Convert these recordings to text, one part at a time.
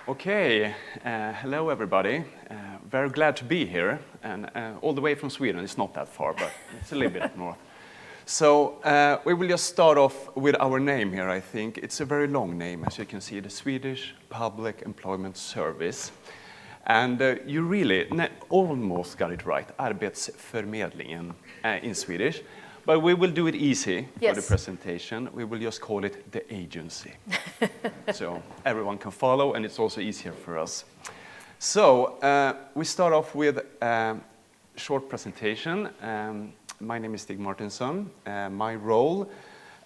Okay, hello everybody. Very glad to be here, and all the way from Sweden. It's not that far, but it's a little bit north. So we will just start off with our name here, I think. It's a very long name, as you can see, the Swedish Public Employment Service. And you really almost got it right, Arbetsförmedlingen in Swedish. But we will do it easy for the presentation. We will just call it the agency. So everyone can follow, and it's also easier for us. So we start off with a short presentation. My name is Stig Martinsson. My role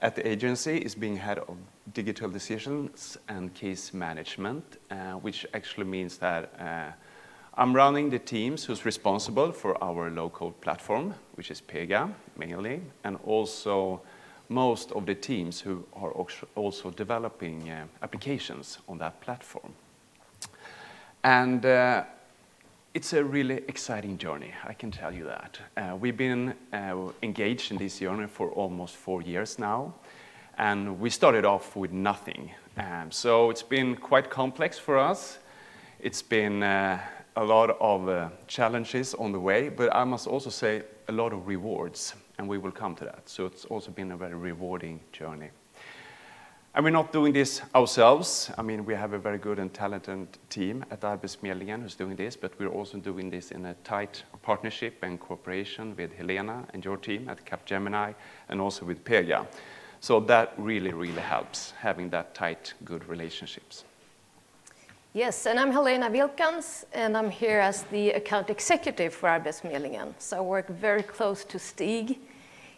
at the agency is being head of digital decisions and case management, which actually means that I'm running the teams who's responsible for our low-code platform, which is Pega mainly, and also most of the teams who are also developing applications on that platform. And it's a really exciting journey, I can tell you that. We've been engaged in this journey for almost 4 years now, and we started off with nothing. So it's been quite complex for us. It's been a lot of challenges on the way, but I must also say a lot of rewards, and we will come to that. So it's also been a very rewarding journey. And we're not doing this ourselves. I mean, we have a very good and talented team at Arbetsförmedlingen who's doing this, but we're also doing this in a tight partnership and cooperation with Helena and your team at Capgemini, and also with Pega. So that really, really helps, having that tight, good relationships. Yes, and I'm Helena Vilcans, and I'm here as the account executive for Arbetsförmedlingen. So I work very close to Stig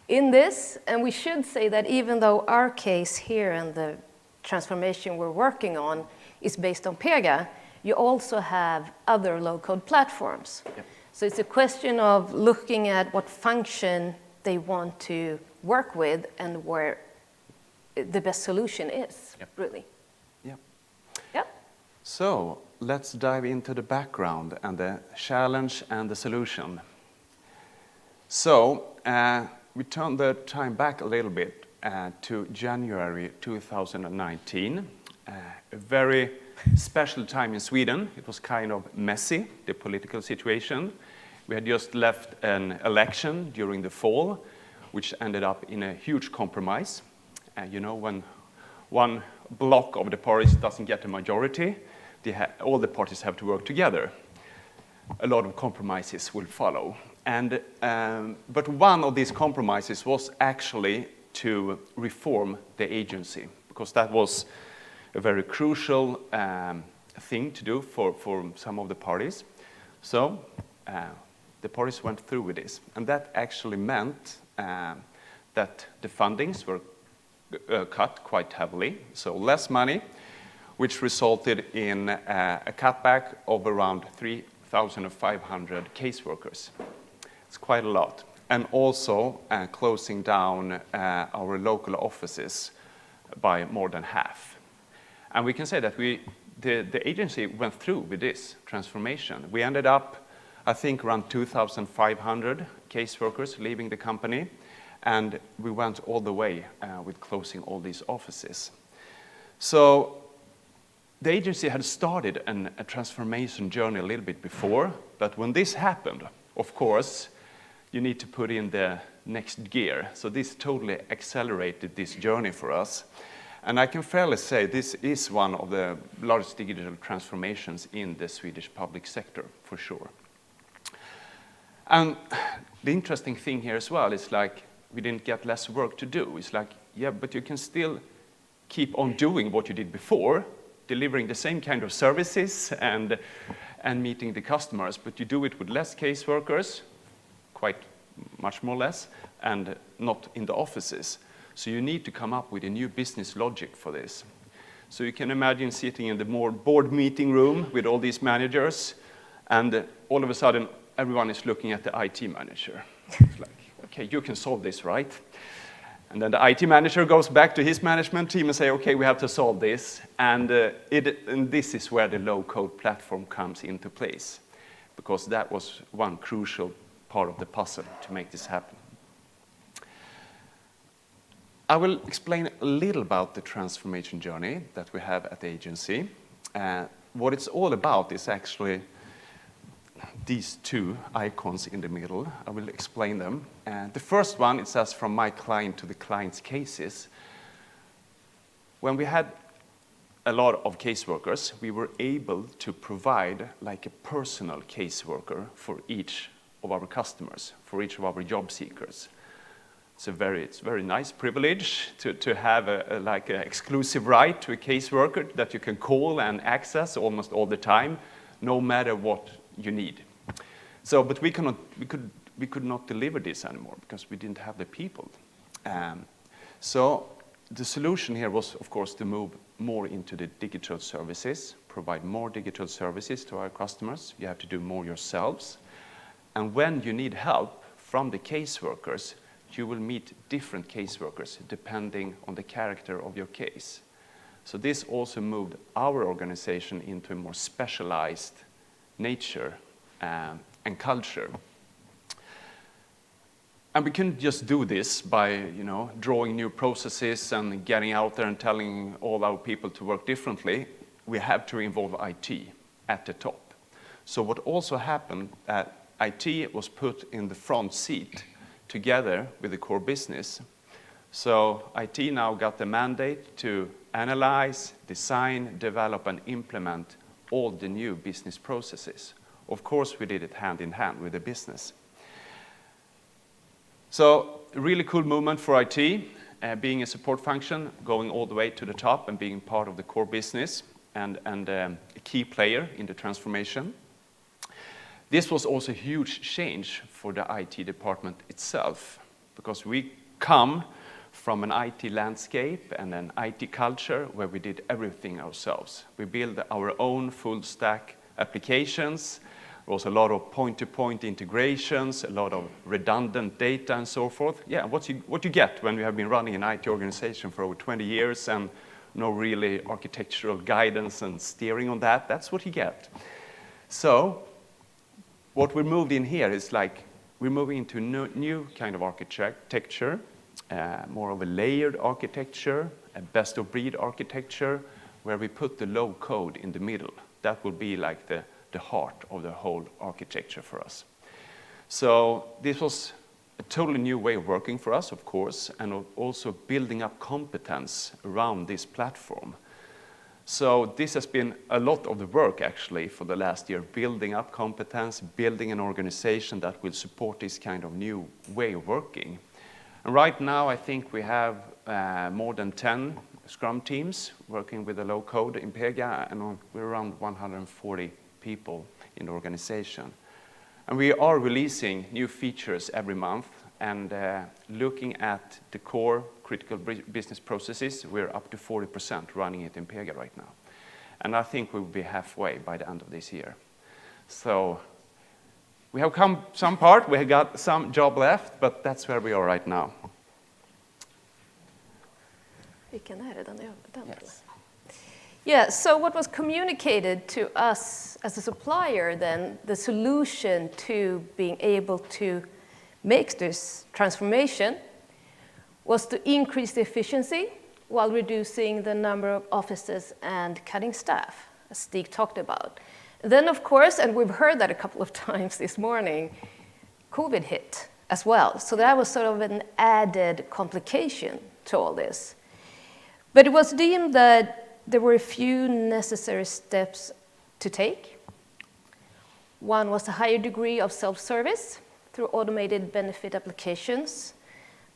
in this, and we should say that even though our case here and the transformation we're working on is based on Pega, you also have other low-code platforms. Yep. So it's a question of looking at what function they want to work with and where the best solution is, really. So let's dive into the background and the challenge and the solution. So we turn the time back a little bit to January 2019, a very special time in Sweden. It was kind of messy, the political situation. We had just left an election during the fall, which ended up in a huge compromise. You know, when one block of the parties doesn't get a majority, all the parties have to work together. A lot of compromises will follow. But one of these compromises was actually to reform the agency, because that was a very crucial thing to do for some of the parties. So the parties went through with this. And that actually meant that the fundings were cut quite heavily, so less money, which resulted in a cutback of around 3,500 caseworkers. It's quite a lot. And also closing down our local offices by more than half. And we can say that the agency went through with this transformation. We ended up, I think, around 2,500 caseworkers leaving the company. And we went all the way with closing all these offices. So the agency had started a transformation journey a little bit before, but when this happened, of course, you need to put in the next gear. So this totally accelerated this journey for us. And I can fairly say this is one of the largest digital transformations in the Swedish public sector, for sure. And the interesting thing here as well is like, we didn't get less work to do. It's like, yeah, but you can still keep on doing what you did before, delivering the same kind of services and meeting the customers, but you do it with less caseworkers, quite much more less, and not in the offices. So you need to come up with a new business logic for this. So you can imagine sitting in the board meeting room with all these managers, and all of a sudden, everyone is looking at the IT manager. It's like, okay, you can solve this, right? And then the IT manager goes back to his management team and say, okay, we have to solve this. And this is where the low-code platform comes into place, because that was one crucial part of the puzzle to make this happen. I will explain a little about the transformation journey that we have at the agency. what it's all about is actually these two icons in the middle. I will explain them. The first one, it says from my client to the client's cases. When we had a lot of caseworkers, we were able to provide like a personal caseworker for each of our customers, for each of our job seekers. It's a very nice privilege to have like an exclusive right to a caseworker that you can call and access almost all the time, no matter what you need. So, but we could not deliver this anymore because we didn't have the people. So the solution here was, of course, to move more into the digital services, provide more digital services to our customers. You have to do more yourselves. And when you need help from the caseworkers, you will meet different caseworkers depending on the character of your case. So this also moved our organization into a more specialized nature and culture. And we couldn't just do this by, drawing new processes and getting out there and telling all our people to work differently. We have to involve IT at the top. So what also happened, IT was put in the front seat together with the core business. So IT now got the mandate to analyze, design, develop, and implement all the new business processes. Of course, we did it hand in hand with the business. So a really cool movement for IT, being a support function, going all the way to the top and being part of the core business and a key player in the transformation. This was also a huge change for the IT department itself, because we come from an IT landscape and an IT culture where we did everything ourselves. We built our own full stack applications. There was a lot of point-to-point integrations, a lot of redundant data and so forth. Yeah, what you get when you have been running an IT organization for over 20 years and no really architectural guidance and steering on that, that's what you get. So what we moved in here is like we're moving into new kind of architecture, more of a layered architecture, a best-of-breed architecture, where we put the low code in the middle. That will be like the heart of the whole architecture for us. So this was a totally new way of working for us, of course, and of also building up competence around this platform. So this has been a lot of the work, actually, for the last year, building up competence, building an organization that will support this kind of new way of working. And right now, I think we have more than 10 Scrum teams working with the low code in Pega, and we're around 140 people in the organization. And we are releasing new features every month, and looking at the core critical business processes, we're up to 40% running it in Pega right now. And I think we will be halfway by the end of this year. So we have come some part, we have got some job left, but that's where we are right now. Yes. Yeah, so what was communicated to us as a supplier then, the solution to being able to make this transformation was to increase the efficiency while reducing the number of offices and cutting staff, as Stig talked about. Then, of course, and we've heard that a couple of times this morning, COVID hit as well. So that was sort of an added complication to all this. But it was deemed that there were a few necessary steps to take. One was a higher degree of self-service through automated benefit applications,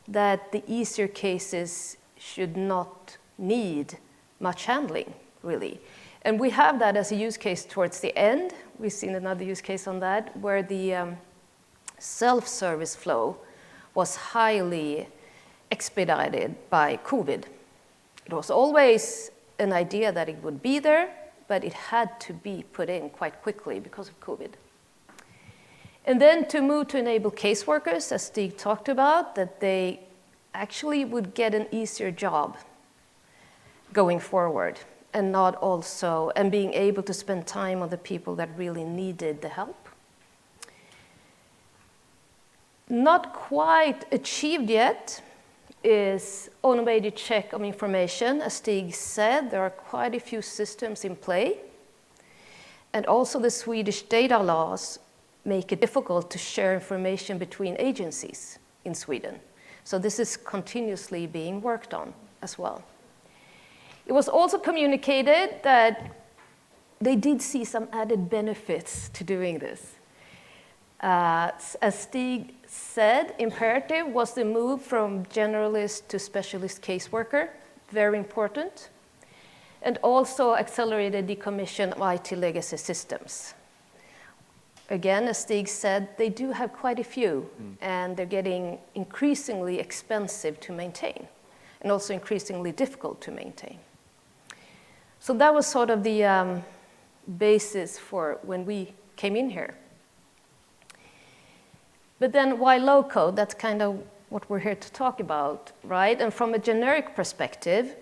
that the easier cases should not need much handling, really. And we have that as a use case towards the end. We've seen another use case on that, where the self-service flow was highly expedited by COVID. It was always an idea that it would be there, but it had to be put in quite quickly because of COVID. And then to move to enable caseworkers, as Stig talked about, that they actually would get an easier job going forward, and not also, and being able to spend time on the people that really needed the help. Not quite achieved yet is automated check of information. As Stig said, there are quite a few systems in play. And also the Swedish data laws make it difficult to share information between agencies in Sweden. So this is continuously being worked on as well. It was also communicated that they did see some added benefits to doing this. As Stig said, imperative was the move from generalist to specialist caseworker, very important, and also accelerated decommission of IT legacy systems. Again, as Stig said, they do have quite a few, and they're getting increasingly expensive to maintain, and also increasingly difficult to maintain. So that was sort of the basis for when we came in here. But then why low code? That's kind of what we're here to talk about, right? And from a generic perspective,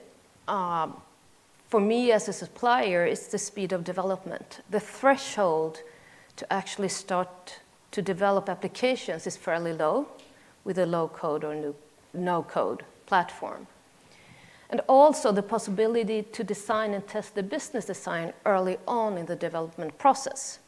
for me as a supplier, it's the speed of development. The threshold to actually start to develop applications is fairly low with a low code or no code platform. And also the possibility to design and test the business design early on in the development process.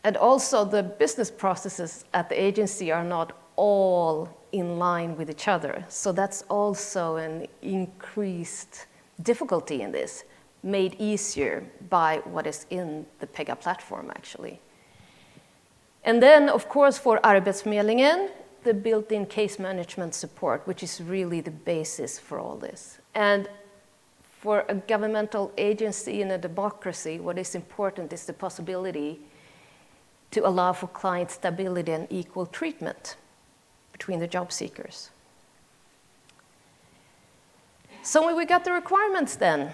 And also the business processes at the agency are not all in line with each other. So that's also an increased difficulty in this, made easier by what is in the Pega platform, actually. And then, of course, for Arbetsförmedlingen, the built-in case management support, which is really the basis for all this. And for a governmental agency in a democracy, what is important is the possibility to allow for client stability and equal treatment between the job seekers. So when we got the requirements then,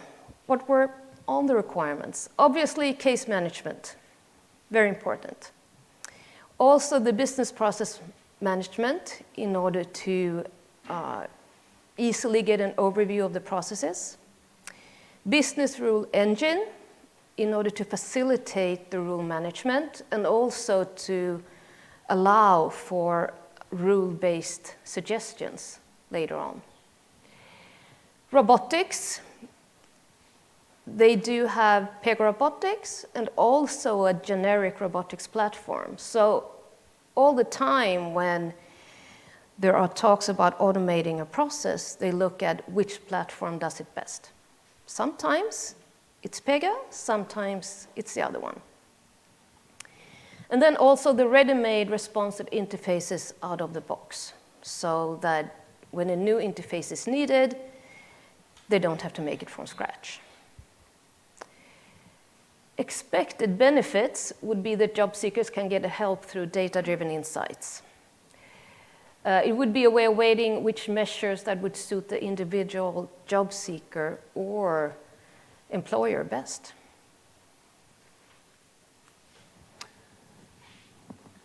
what were on the requirements? Obviously, case management, very important. Also, the business process management in order to easily get an overview of the processes. Business rule engine in order to facilitate the rule management and also to allow for rule-based suggestions later on. Robotics. They do have Pega Robotics and also a generic robotics platform. So all the time when there are talks about automating a process, they look at which platform does it best. Sometimes it's Pega, sometimes it's the other one. And then also the ready-made responsive interfaces out of the box, so that when a new interface is needed, they don't have to make it from scratch. Expected benefits would be that job seekers can get help through data-driven insights. It would be a way of weighting which measures that would suit the individual job seeker or employer best.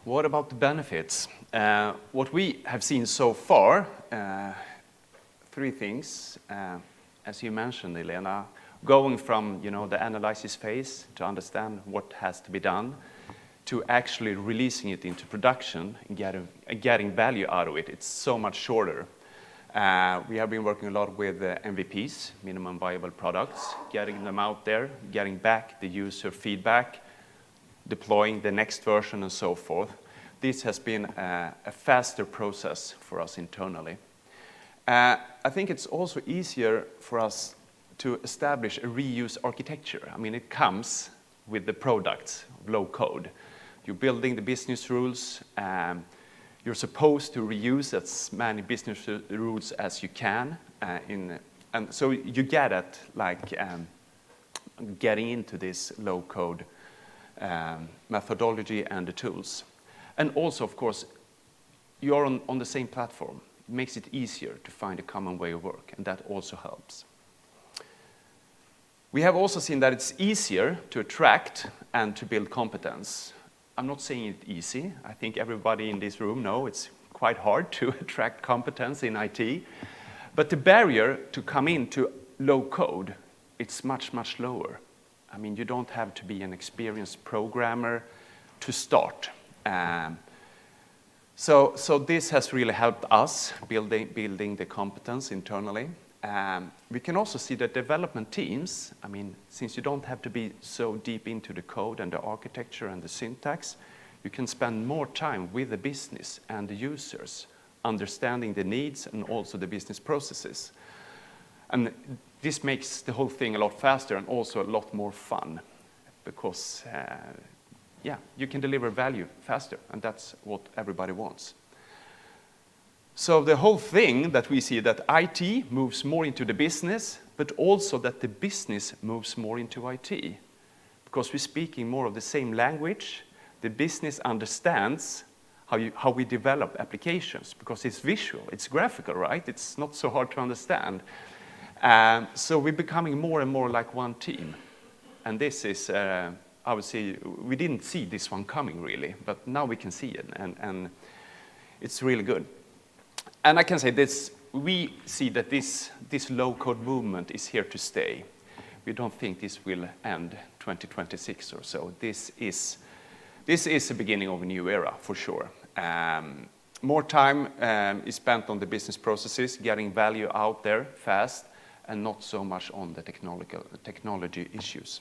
What about the benefits? What we have seen so far, three things, as you mentioned, Helena. Going from the analysis phase to understand what has to be done to actually releasing it into production and getting value out of it, it's so much shorter. We have been working a lot with MVPs, minimum viable products, getting them out there, getting back the user feedback, deploying the next version and so forth. This has been a faster process for us internally. I think it's also easier for us to establish a reuse architecture. I mean, it comes with the products of low code. You're building the business rules. You're supposed to reuse as many business rules as you can. And so you get at getting into this low code methodology and the tools. And also, of course, you're on the same platform. It makes it easier to find a common way of work, and that also helps. We have also seen that it's easier to attract and to build competence. I'm not saying it's easy. I think everybody in this room knows it's quite hard to attract competence in IT. But the barrier to come into low code, it's much, much lower. I mean, you don't have to be an experienced programmer to start. So this has really helped us building the competence internally. we can also see that development teams, I mean, since you don't have to be so deep into the code and the architecture and the syntax, you can spend more time with the business and the users, understanding the needs and also the business processes. And this makes the whole thing a lot faster and also a lot more fun because, yeah, you can deliver value faster, and that's what everybody wants. So the whole thing that we see that IT moves more into the business, but also that the business moves more into IT. Because we're speaking more of the same language, the business understands how we develop applications, because it's visual, it's graphical, right? It's not so hard to understand. So we're becoming more and more like one team. And this is, I would say, we didn't see this one coming really, but now we can see it, and it's really good. And I can say this, we see that this low-code movement is here to stay. We don't think this will end 2026 or so. This is the beginning of a new era, for sure. More time is spent on the business processes, getting value out there fast, and not so much on the technology issues.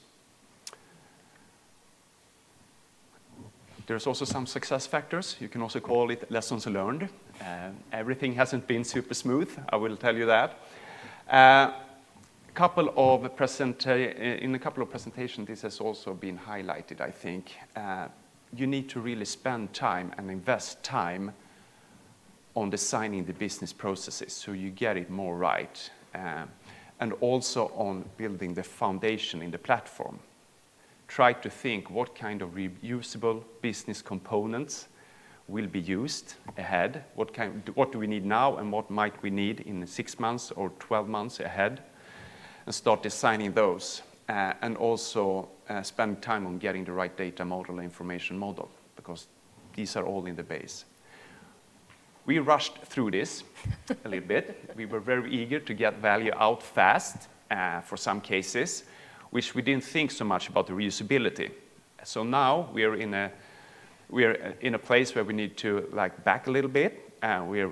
There's also some success factors. You can also call it lessons learned. Everything hasn't been super smooth, I will tell you that. In a couple of presentations, this has also been highlighted, I think. You need to really spend time and invest time on designing the business processes so you get it more right. And also on building the foundation in the platform. Try to think what kind of reusable business components will be used ahead, what do we need now and what might we need in 6 months or 12 months ahead, and start designing those. And also spend time on getting the right data model, information model, because these are all in the base. We rushed through this a little bit. We were very eager to get value out fast for some cases, which we didn't think so much about the reusability. So now we're in a place where we need to back a little bit. We're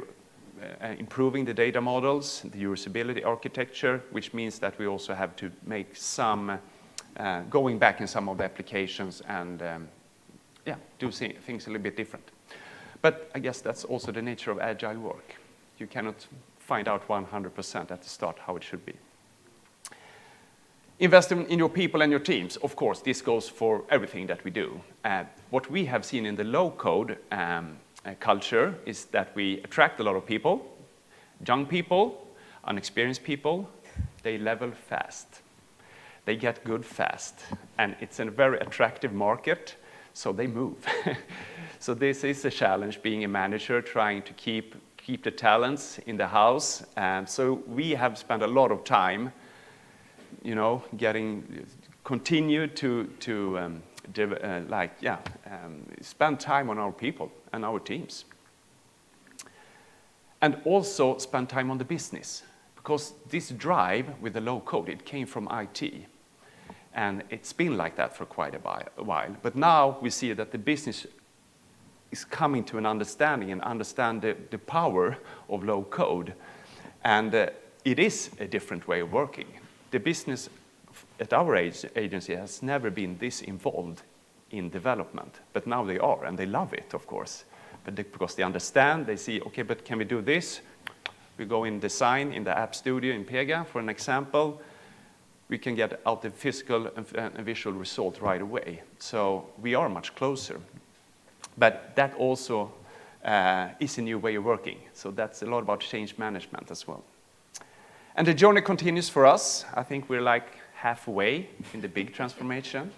improving the data models, the reusability architecture, which means that we also have to make some going back in some of the applications and do things a little bit different. But I guess that's also the nature of agile work. You cannot find out 100% at the start how it should be. Invest in your people and your teams. Of course, this goes for everything that we do. What we have seen in the low-code culture is that we attract a lot of people, young people, unexperienced people. They level fast. They get good fast. And it's a very attractive market, so they move. So this is a challenge, being a manager, trying to keep the talents in the house. So we have spent a lot of time continue to spend time on our people and our teams. And also spend time on the business, because this drive with the low code, it came from IT. And it's been like that for quite a while. But now we see that the business is coming to an understanding and understand the power of low code. And it is a different way of working. The business at our agency has never been this involved in development, but now they are, and they love it, of course. But because they understand, they see, okay, but can we do this? We go in design in the App Studio in Pega, for an example. We can get out the physical and visual result right away. So we are much closer. But that also is a new way of working. So that's a lot about change management as well. And the journey continues for us. I think we're like halfway in the big transformation.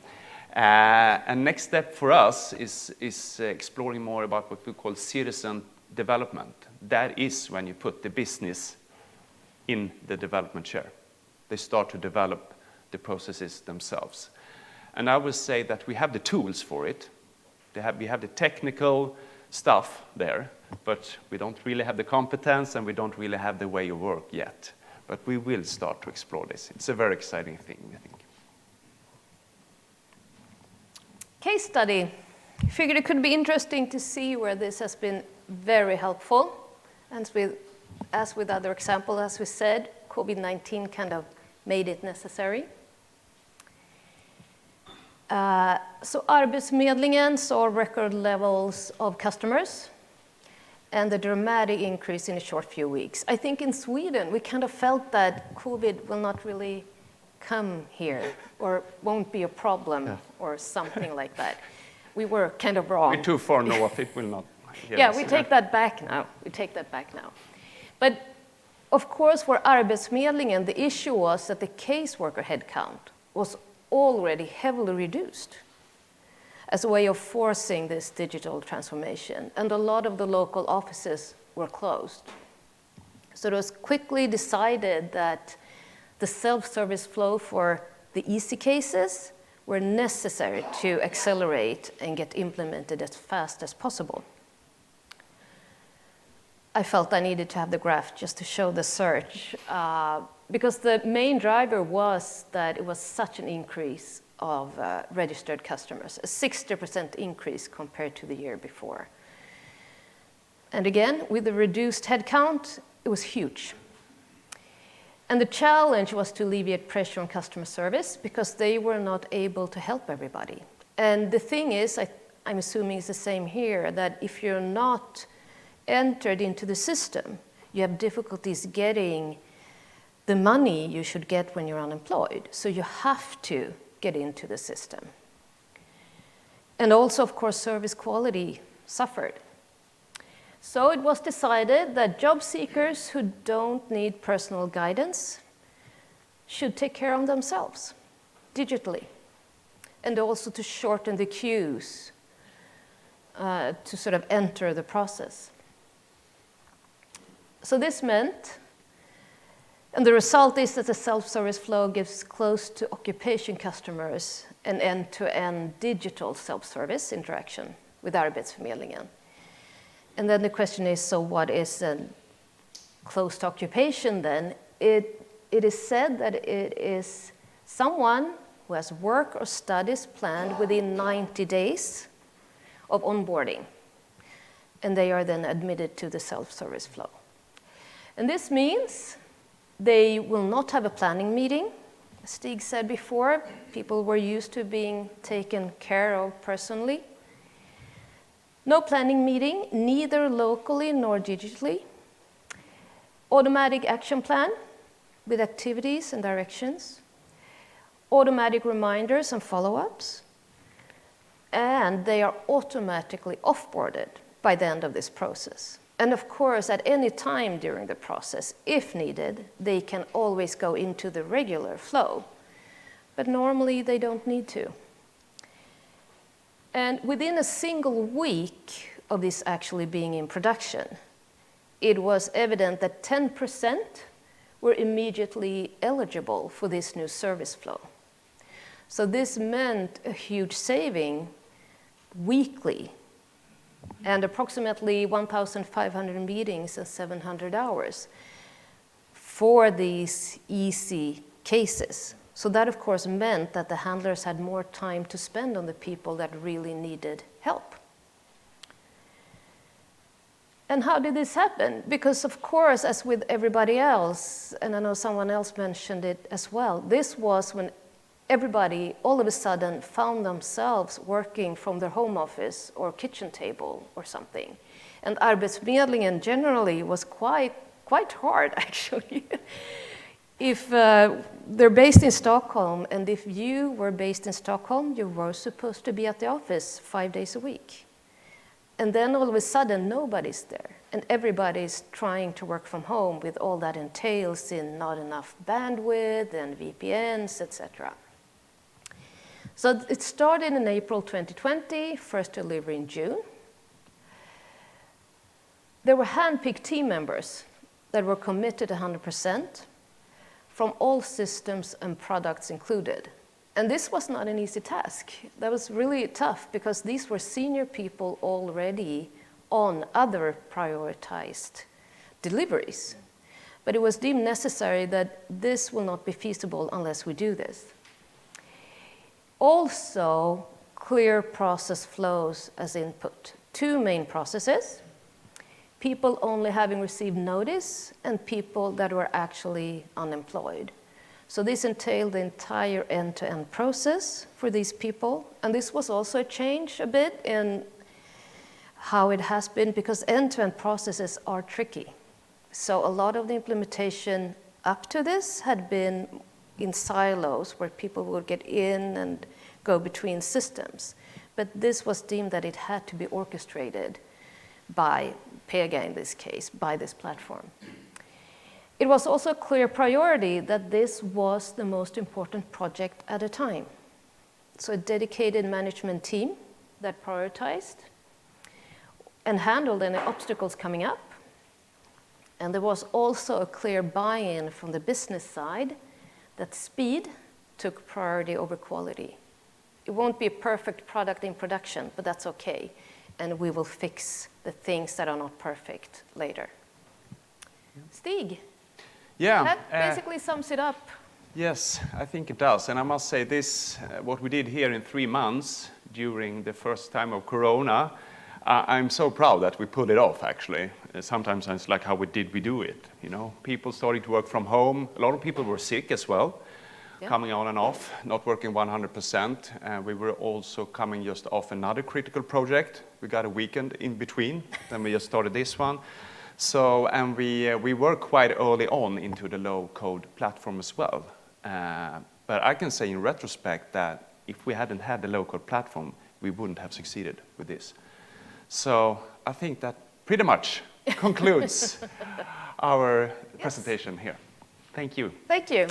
And next step for us is exploring more about what we call citizen development. That is when you put the business in the development chair. They start to develop the processes themselves. And I would say that we have the tools for it. We have the technical stuff there, but we don't really have the competence and we don't really have the way of work yet. But we will start to explore this. It's a very exciting thing, I think. Case study. I figured it could be interesting to see where this has been very helpful. And as with other examples, as we said, COVID-19 kind of made it necessary. So Arbetsförmedlingen saw record levels of customers and the dramatic increase in a short few weeks. I think in Sweden, we kind of felt that COVID will not really come here or won't be a problem or something like that. We were kind of wrong. We're too far north, it will not. Yeah, we take that back now. We take that back now. But of course, for Arbetsförmedlingen, the issue was that the caseworker headcount was already heavily reduced as a way of forcing this digital transformation. And a lot of the local offices were closed. So it was quickly decided that the self-service flow for the easy cases were necessary to accelerate and get implemented as fast as possible. I felt I needed to have the graph just to show the surge, because the main driver was that it was such an increase of registered customers, a 60% increase compared to the year before. And again, with the reduced headcount, it was huge. And the challenge was to alleviate pressure on customer service because they were not able to help everybody. And the thing is, I'm assuming it's the same here, that if you're not entered into the system, you have difficulties getting the money you should get when you're unemployed. So you have to get into the system. And also, of course, service quality suffered. So it was decided that job seekers who don't need personal guidance should take care of themselves digitally, and also to shorten the queues to sort of enter the process. So this meant, and the result is that the self-service flow gives close to occupation customers an end-to-end digital self-service interaction with Arbetsförmedlingen. And then the question is, so what is close to occupation then? It is said that it is someone who has work or studies planned within 90 days of onboarding, and they are then admitted to the self-service flow. And this means they will not have a planning meeting. As Stig said before, people were used to being taken care of personally. No planning meeting, neither locally nor digitally. Automatic action plan with activities and directions. Automatic reminders and follow-ups. And they are automatically off-boarded by the end of this process. And of course, at any time during the process, if needed, they can always go into the regular flow. But normally, they don't need to. And within a single week of this actually being in production, it was evident that 10% were immediately eligible for this new service flow. So this meant a huge saving weekly, and approximately 1,500 meetings and 700 hours for these easy cases. So that, of course, meant that the handlers had more time to spend on the people that really needed help. And how did this happen? Because, of course, as with everybody else, and I know someone else mentioned it as well, this was when everybody all of a sudden found themselves working from their home office or kitchen table or something. And Arbetsförmedlingen generally was quite hard, actually. If they're based in Stockholm, and if you were based in Stockholm, you were supposed to be at the office 5 days a week. And then all of a sudden, nobody's there. And everybody's trying to work from home with all that entails in not enough bandwidth and VPNs, etc. So it started in April 2020, first delivery in June. There were hand-picked team members that were committed 100% from all systems and products included. And this was not an easy task. That was really tough because these were senior people already on other prioritized deliveries. But it was deemed necessary that this will not be feasible unless we do this. Also, clear process flows as input. 2 main processes, people only having received notice, and people that were actually unemployed. So this entailed the entire end-to-end process for these people. And this was also a change a bit in how it has been, because end-to-end processes are tricky. So a lot of the implementation up to this had been in silos where people would get in and go between systems. But this was deemed that it had to be orchestrated by Pega in this case, by this platform. It was also a clear priority that this was the most important project at a time. So a dedicated management team that prioritized and handled any obstacles coming up. And there was also a clear buy-in from the business side that speed took priority over quality. It won't be a perfect product in production, but that's okay. And we will fix the things that are not perfect later. Stig, Yeah. that basically sums it up. Yes, I think it does. And I must say this, what we did here in 3 months during the first time of Corona, I'm so proud that we pulled it off, actually. Sometimes it's like, how did we do it? You know, people starting to work from home. A lot of people were sick as well, coming on and off, not working 100%. We were also coming just off another critical project. We got a weekend in between, then we just started this one. So, and we worked quite early on into the low code platform as well. But I can say in retrospect that if we hadn't had the low code platform, we wouldn't have succeeded with this. So I think that pretty much concludes our presentation here. Thank you. Thank you.